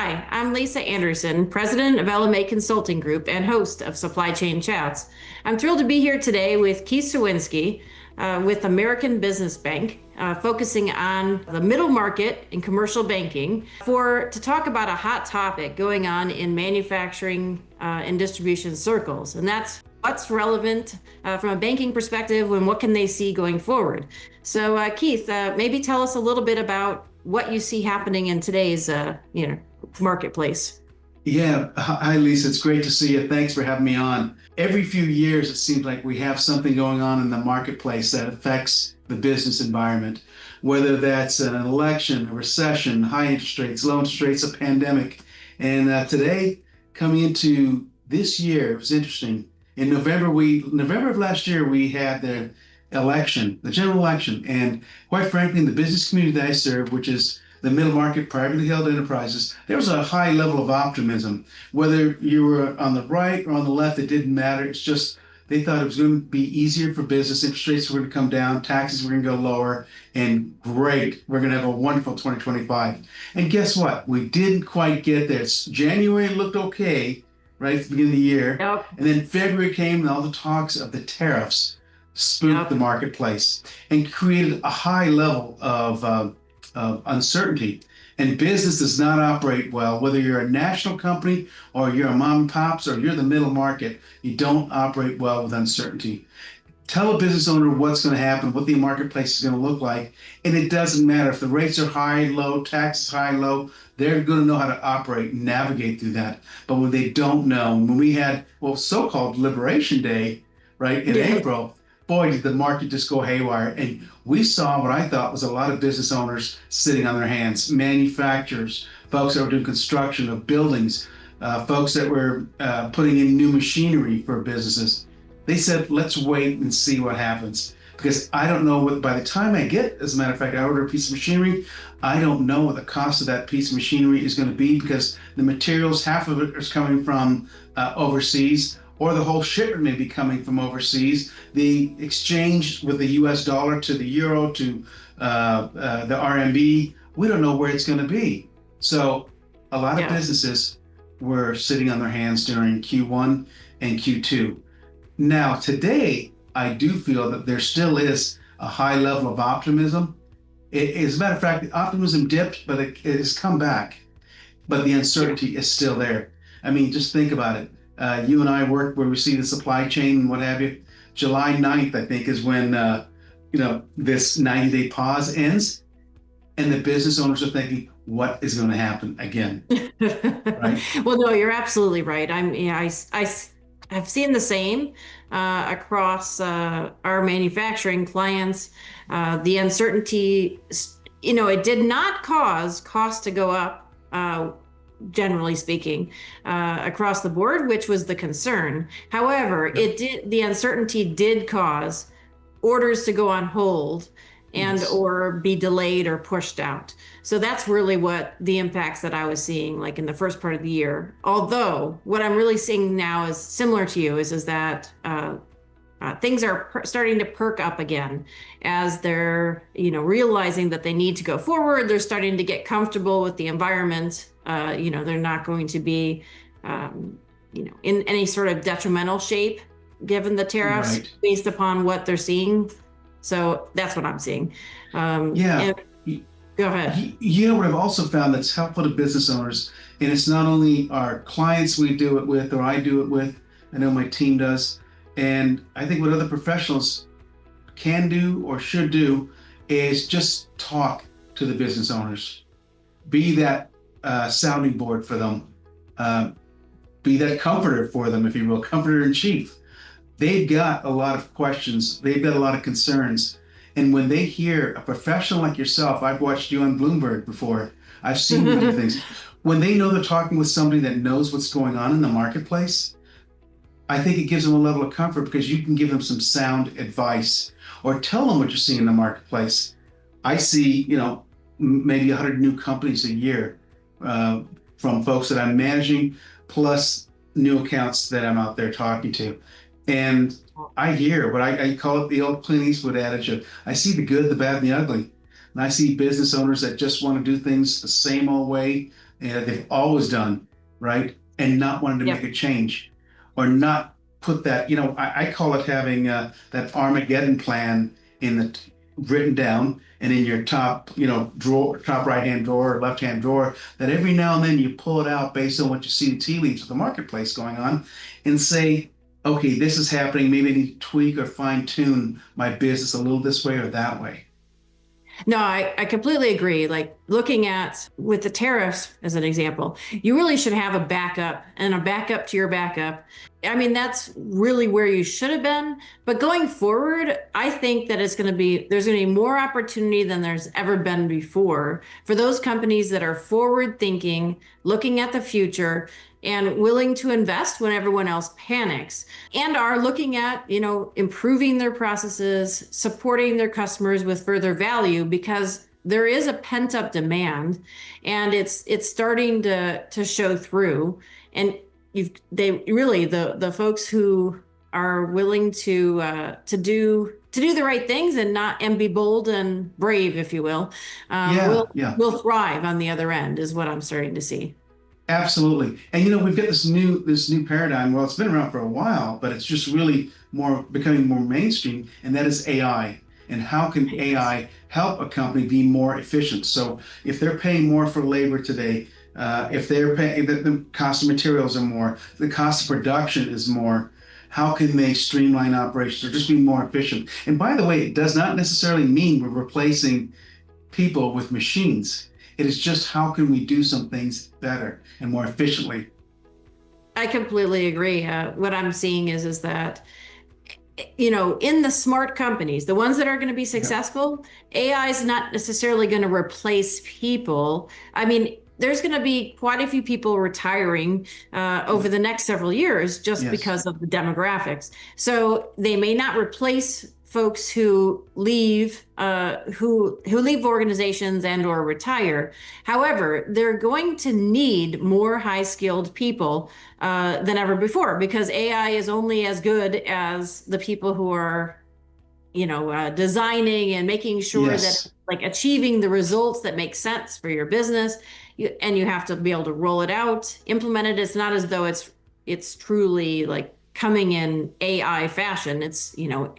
Hi, I'm Lisa Anderson, president of LMA Consulting Group and host of Supply Chain Chats. I'm thrilled to be here today with Keith Cerwinski with American Business Bank, focusing on the middle market in commercial banking to talk about a hot topic going on in manufacturing and distribution circles, and that's what's relevant from a banking perspective and what can they see going forward. So Keith, maybe tell us a little bit about what you see happening in today's marketplace. Yeah. Hi, Lisa. It's great to see you. Thanks for having me on. Every few years, it seems like we have something going on in the marketplace that affects the business environment, whether that's an election, a recession, high interest rates, low interest rates, a pandemic. And today, coming into this year, it was interesting. In November of last year, we had the election, the general election. And quite frankly, in the business community that I serve, which is the middle market, privately held enterprises, there was a high level of optimism. Whether you were on the right or on the left, it didn't matter. It's just they thought it was going to be easier for business. Interest rates were going to come down, taxes were going to go lower, and great, we're going to have a wonderful 2025. And guess what? We didn't quite get there. January looked okay, right at the beginning of the year. Yep. And then February came and all the talks of the tariffs spooked the marketplace and created a high level of uncertainty. And business does not operate well, whether you're a national company or you're a mom and pops or you're the middle market, you don't operate well with uncertainty. Tell a business owner what's going to happen, what the marketplace is going to look like, and it doesn't matter if the rates are high, low, taxes high, low, they're going to know how to operate and navigate through that. But when they don't know, when we had, so-called Liberation Day, right, in April, boy, did the market just go haywire. And we saw what I thought was a lot of business owners sitting on their hands, manufacturers, folks that were doing construction of buildings, folks that were putting in new machinery for businesses. They said, let's wait and see what happens. Because I don't know what, by the time I get, as a matter of fact, I order a piece of machinery, I don't know what the cost of that piece of machinery is going to be because the materials, half of it is coming from overseas, or the whole shipment may be coming from overseas. The exchange with the US dollar to the euro to the RMB, we don't know where it's going to be. So a lot of businesses were sitting on their hands during Q1 and Q2. Now, today, I do feel that there still is a high level of optimism. As a matter of fact, the optimism dipped, but it has come back. But the uncertainty is still there. I mean, just think about it. You and I work where we see the supply chain and what have you. July 9th, I think, is when this 90-day pause ends, and the business owners are thinking, what is going to happen again? Right? Well, no, you're absolutely right. I've seen the same across our manufacturing clients. The uncertainty, it did not cause costs to go up, generally speaking, across the board, which was the concern. However, the uncertainty did cause orders to go on hold and or be delayed or pushed out. So that's really what the impacts that I was seeing like in the first part of the year. Although what I'm really seeing now is similar to you is that things are starting to perk up again as they're, realizing that they need to go forward. They're starting to get comfortable with the environment. They're not going to be, in any sort of detrimental shape given the tariffs based upon what they're seeing. So that's what I'm seeing. Go ahead. You know what I've also found that's helpful to business owners, and it's not only our clients we do it with or I do it with, I know my team does, and I think what other professionals can do or should do is just talk to the business owners. Be that sounding board for them. Be that comforter for them, if you will, comforter in chief. They've got a lot of questions. They've got a lot of concerns. And when they hear a professional like yourself, I've watched you on Bloomberg before. I've seen you do things. When they know they're talking with somebody that knows what's going on in the marketplace, I think it gives them a level of comfort because you can give them some sound advice or tell them what you're seeing in the marketplace. I see, maybe 100 new companies a year from folks that I'm managing, plus new accounts that I'm out there talking to. And I hear what I call it the old Clint Eastwood adage of, I see the good, the bad, and the ugly. And I see business owners that just want to do things the same old way they've always done, right? And not wanting to make Yep. a change or not put that, I call it having that Armageddon plan in the written down and in your top, drawer, top right hand drawer or left hand drawer, that every now and then you pull it out based on what you see in tea leaves of the marketplace going on and say, okay, this is happening. Maybe I need to tweak or fine tune my business a little this way or that way. No, I completely agree. Like looking at with the tariffs as an example, you really should have a backup and a backup to your backup. I mean, that's really where you should have been. But going forward, I think that there's going to be more opportunity than there's ever been before for those companies that are forward thinking, looking at the future, and willing to invest when everyone else panics and are looking at, improving their processes, supporting their customers with further value because there is a pent up demand and it's starting to show through. And they really the folks who are willing to do the right things and not and be bold and brave, if you will, Yeah, will yeah. will thrive on the other end is what I'm starting to see. Absolutely. And we've got this new paradigm. Well, it's been around for a while, but it's just really more becoming more mainstream, and that is AI. And how can Yes. AI help a company be more efficient? So if they're paying more for labor today, if they're paying the cost of materials are more, the cost of production is more, how can they streamline operations or just be more efficient? And by the way, it does not necessarily mean we're replacing people with machines. It is just how can we do some things better and more efficiently. I completely agree. What I'm seeing is that in the smart companies, the ones that are going to be Yeah. successful, AI is not necessarily going to replace people. I mean, there's going to be quite a few people retiring over the next several years just Yes. because of the demographics. So they may not replace folks who leave who leave organizations and or retire. However, they're going to need more high skilled people than ever before because AI is only as good as the people who are, designing and making sure that Yes. like achieving the results that make sense for your business. And you have to be able to roll it out, implement it. It's not as though it's truly like coming in AI fashion. It's,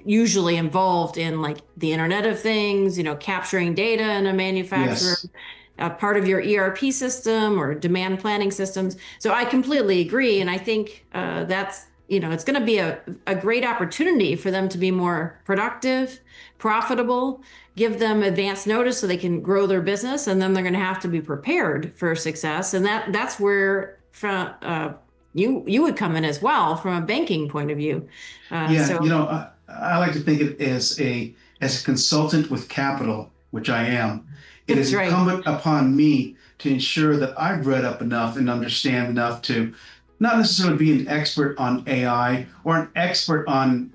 usually involved in like the Internet of Things, capturing data in a manufacturer, Yes. part of your ERP system or demand planning systems. So I completely agree. And I think that's, it's going to be a great opportunity for them to be more productive, profitable, give them advance notice so they can grow their business. And then they're going to have to be prepared for success. And that's where from you would come in as well from a banking point of view. Yeah. So I like to think it as a consultant with capital, which I am. It that's is right. incumbent upon me to ensure that I've read up enough and understand enough to not necessarily be an expert on AI or an expert on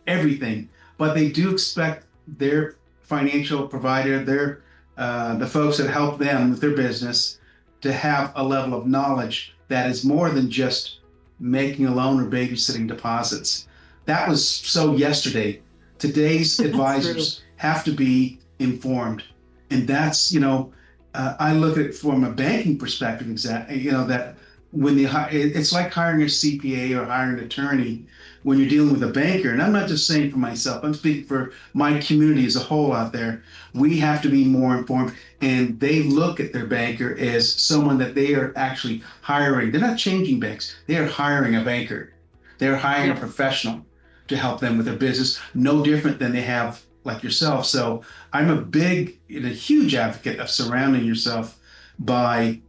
everything, but they do expect their financial provider, the folks that help them with their business, to have a level of knowledge that is more than just making a loan or babysitting deposits. That was so yesterday. Today's That's true. advisors have to be informed, and that's I look at it from a banking perspective. Exactly, that when it's like hiring a CPA or hiring an attorney when you're dealing with a banker. And I'm not just saying for myself, I'm speaking for my community as a whole out there. We have to be more informed. And they look at their banker as someone that they are actually hiring. They're not changing banks, they are hiring a banker. They're hiring a Yep. professional to help them with their business, no different than they have like yourself. So I'm a big and a huge advocate of surrounding yourself by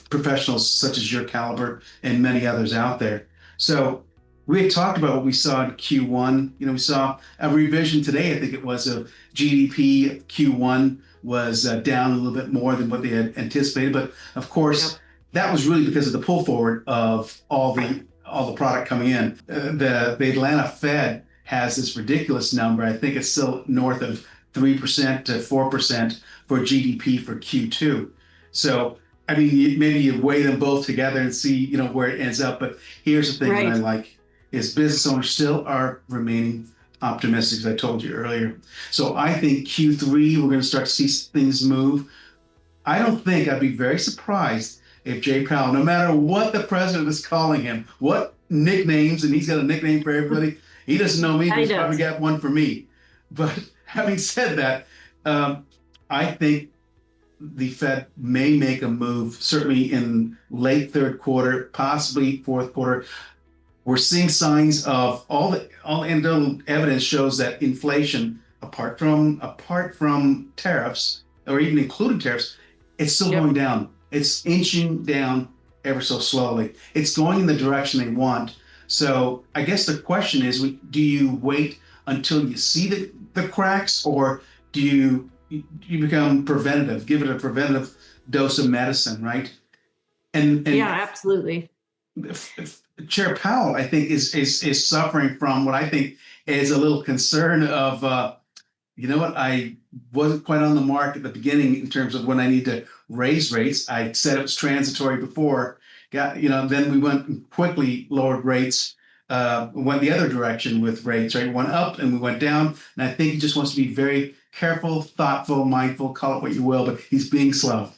professionals such as your caliber and many others out there. So we had talked about what we saw in Q1. We saw a revision today. I think it was of GDP. Q1 was down a little bit more than what they had anticipated, but of course Yep. that was really because of the pull forward of all the product coming in. The Atlanta Fed has this ridiculous number. I think it's still north of 3% to 4% for GDP for Q2. So I mean, maybe you weigh them both together and see, where it ends up. But here's the thing that I Right. like is business owners still are remaining optimistic, as I told you earlier. So I think Q3, we're going to start to see things move. I don't think I'd be very surprised if Jay Powell, no matter what the president is calling him, what nicknames, and he's got a nickname for everybody. He doesn't know me, but He he's probably does. got one for me. But having said that, I think the Fed may make a move, certainly in late third quarter, possibly fourth quarter. We're seeing signs of all the anecdotal evidence shows that inflation, apart from tariffs, or even including tariffs, it's still going Yep. down. It's inching down ever so slowly. It's going in the direction they want. So I guess the question is, do you wait until you see the cracks, or do you become preventative, give it a preventative dose of medicine, right? And Yeah, absolutely. Chair Powell, I think, is suffering from what I think is a little concern of, you know what, I wasn't quite on the mark at the beginning in terms of when I need to raise rates. I said it was transitory before, then we went and quickly lowered rates, went the other direction with rates, right? We went up and we went down. And I think he just wants to be very careful, thoughtful, mindful, call it what you will, but he's being slow.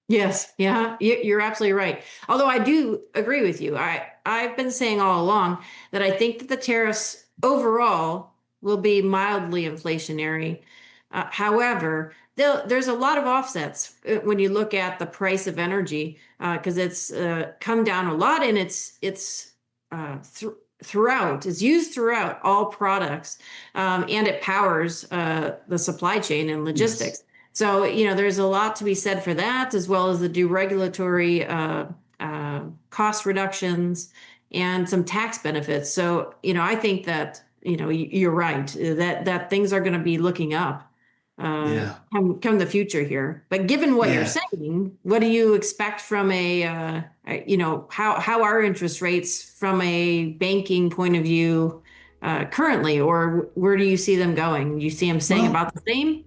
Yes, yeah, you're absolutely right. Although I do agree with you. I've been saying all along that I think that the tariffs overall will be mildly inflationary. However, there's a lot of offsets when you look at the price of energy, because it's come down a lot, and it's throughout, it's used throughout all products, and it powers the supply chain and Yes. logistics. So, there's a lot to be said for that, as well as the deregulatory cost reductions and some tax benefits. So, I think that, you're right, that things are going to be looking up Yeah. come the future here. But given what you're Yeah. saying, what do you expect from how are interest rates from a banking point of view currently, or where do you see them going? You see them staying Well, about the same?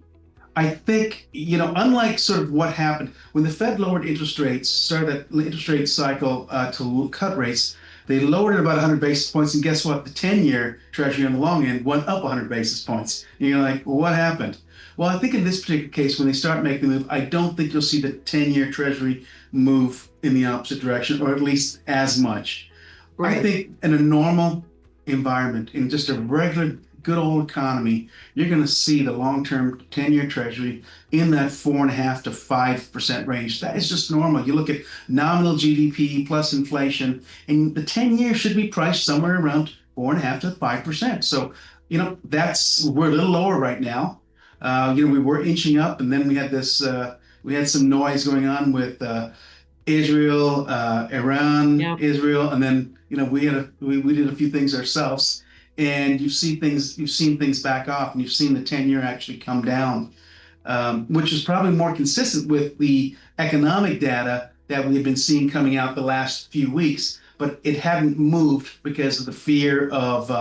I think, unlike sort of what happened when the Fed lowered interest rates, started that interest rate cycle to cut rates, they lowered it about 100 basis points. And guess what? The 10-year Treasury on the long end went up 100 basis points. And you're like, well, what happened? Well, I think in this particular case, when they start making the move, I don't think you'll see the 10-year Treasury move in the opposite direction, or at least as much. I Right. think in a normal environment, in just a regular good old economy, you're going to see the long-term 10-year Treasury in that 4.5 to 5% range. That is just normal. You look at nominal GDP plus inflation, and the 10-year should be priced somewhere around 4.5 to 5%. So, we're a little lower right now. We were inching up, and then we had some noise going on with Israel, Iran, Yeah. Israel, and then we did a few things ourselves, and you've seen things back off, and you've seen the 10-year actually come down, which is probably more consistent with the economic data that we had been seeing coming out the last few weeks, but it hadn't moved because of the fear of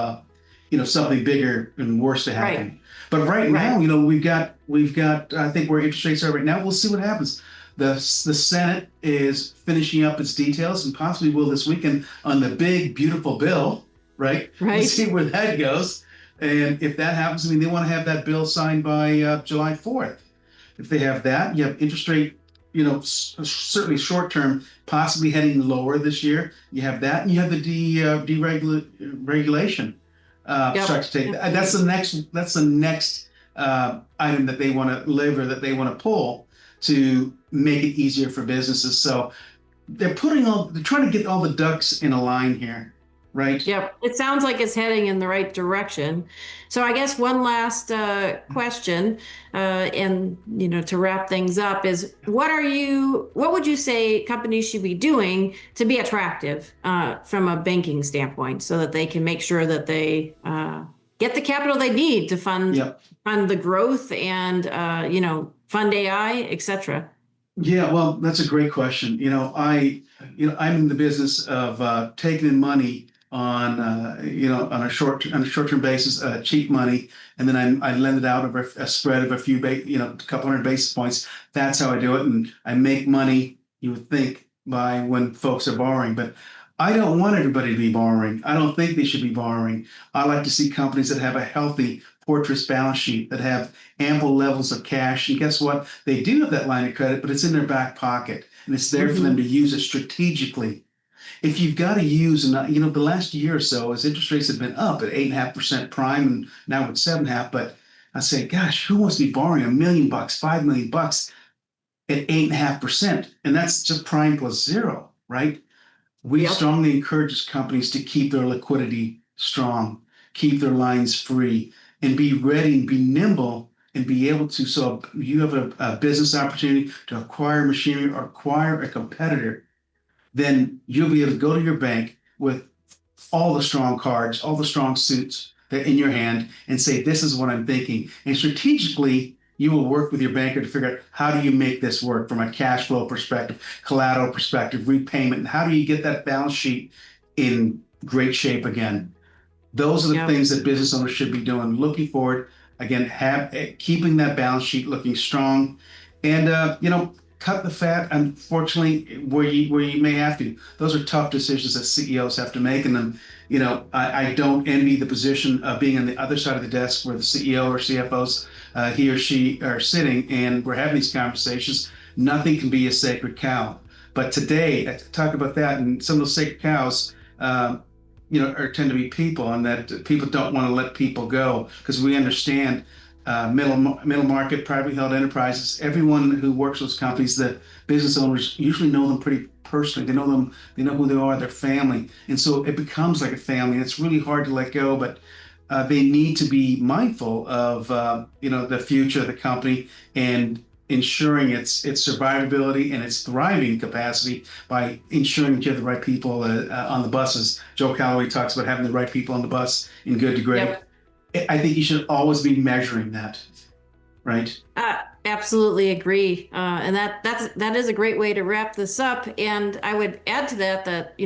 something bigger and worse to Right. happen. But right now, Right. we've got I think where interest rates are right now. We'll see what happens. The Senate is finishing up its details and possibly will this weekend on the big, beautiful bill, right? We'll Right. see where that goes. And if that happens, I mean, they want to have that bill signed by July 4th. If they have that, you have interest rate, certainly short term, possibly heading lower this year. You have that, and you have the deregulation Yep. start to take. That's Absolutely. the next. That's the next item that they want to lever, that they want to pull to make it easier for businesses. So they're trying to get all the ducks in a line here, right? Yep. It sounds like it's heading in the right direction. So I guess one last question, and to wrap things up is what would you say companies should be doing to be attractive from a banking standpoint, so that they can make sure that they get the capital they need to Yep. fund the growth and fund AI, et cetera. Yeah, well, that's a great question. I'm in the business of taking in money on a short-term basis, cheap money, and then I lend it out over a spread of a couple hundred basis points. That's how I do it, and I make money. You would think by when folks are borrowing, but I don't want everybody to be borrowing. I don't think they should be borrowing. I like to see companies that have a healthy fortress balance sheet, that have ample levels of cash. And guess what? They do have that line of credit, but it's in their back pocket, and it's there for them to use it strategically. If you've got to use, and the last year or so, as interest rates have been up at 8.5% prime, and now it's 7.5%, but I say, gosh, who wants to be borrowing $1 million, $5 million at 8.5%? And that's just prime plus zero, right? We strongly encourage companies to keep their liquidity strong, keep their lines free, and be ready and be nimble and be able to. So you have a business opportunity to acquire machinery or acquire a competitor, then you'll be able to go to your bank with all the strong cards, all the strong suits that in your hand, and say, this is what I'm thinking. And strategically, you will work with your banker to figure out, how do you make this work from a cash flow perspective, collateral perspective, repayment, and how do you get that balance sheet in great shape again? Those are the things that business owners should be doing. Looking forward, again, keeping that balance sheet looking strong, and cut the fat. Unfortunately, where you may have to. Those are tough decisions that CEOs have to make, and then I don't envy the position of being on the other side of the desk where the CEO or CFOs, he or she, are sitting, and we're having these conversations. Nothing can be a sacred cow. But today, I talk about that, and some of those sacred cows, tend to be people, and that people don't want to let people go, because we understand middle market, privately held enterprises, everyone who works with those companies, the business owners usually know them pretty personally. They know them, they know who they are, their family. And so it becomes like a family. It's really hard to let go, but they need to be mindful of the future of the company and ensuring its survivability and its thriving capacity by ensuring that you have the right people on the buses. Joe Calloway talks about having the right people on the bus in good to great. Yep. I think you should always be measuring that, right? Absolutely agree. And that is a great way to wrap this up. And I would add to that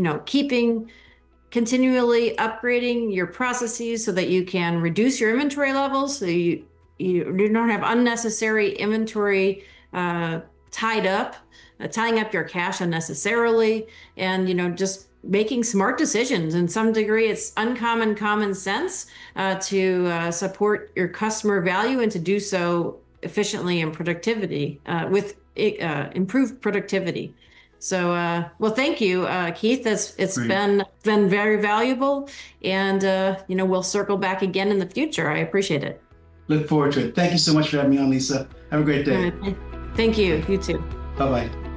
continually upgrading your processes so that you can reduce your inventory levels, so you don't have unnecessary inventory tying up your cash unnecessarily, and just making smart decisions. In some degree, it's uncommon common sense to support your customer value and to do so efficiently and productivity with improved productivity. So, well, thank you, Keith. It's been very valuable, and we'll circle back again in the future. I appreciate it. Look forward to it. Thank you so much for having me on, Lisa. Have a great day. Thank you. You too. Bye-bye.